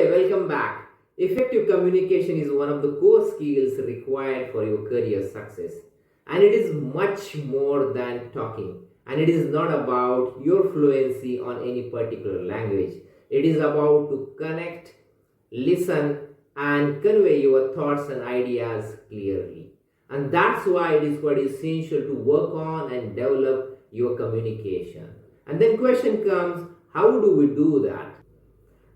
welcome back. Effective communication is one of the core skills required for your career success. And it is much more than talking. And it is not about your fluency on any particular language. It is about to connect, listen, and convey your thoughts and ideas clearly. And that's why it is quite essential to work on and develop your communication. And then question comes, how do we do that?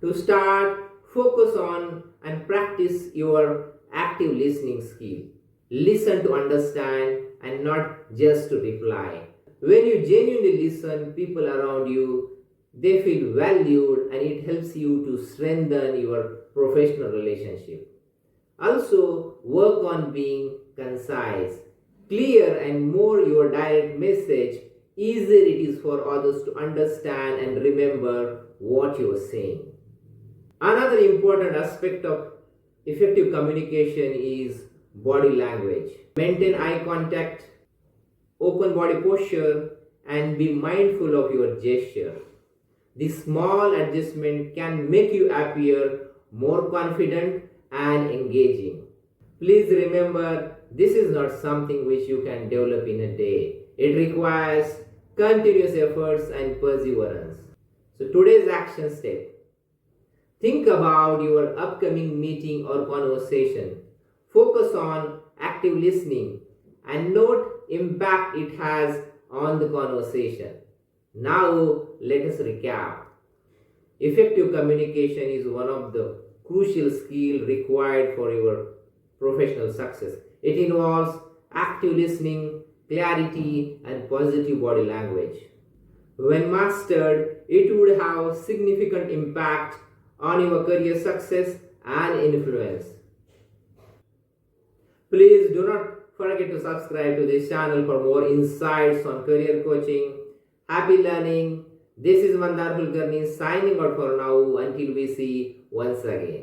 To start, focus on and practice your active listening skill. Listen to understand and not just to reply. When you genuinely listen, people around you, they feel valued and it helps you to strengthen your professional relationship. Also, work on being concise, clear, and more your direct message, easier it is for others to understand and remember what you are saying. Another important aspect of effective communication is body language. Maintain eye contact, open body posture, and be mindful of your gesture. This small adjustment can make you appear more confident and engaging. Please remember, this is not something which you can develop in a day. It requires continuous efforts and perseverance. So today's action step. Think about your upcoming meeting or conversation. Focus on active listening and note impact it has on the conversation. Now let us recap. Effective communication is one of the crucial skills required for your professional success. It involves active listening, clarity, and positive body language. When mastered, it would have significant impact on your career success and influence. Please do not forget to subscribe to this channel for more insights on career coaching. Happy learning. This is Mandar Kulkarni signing out for now until we see once again.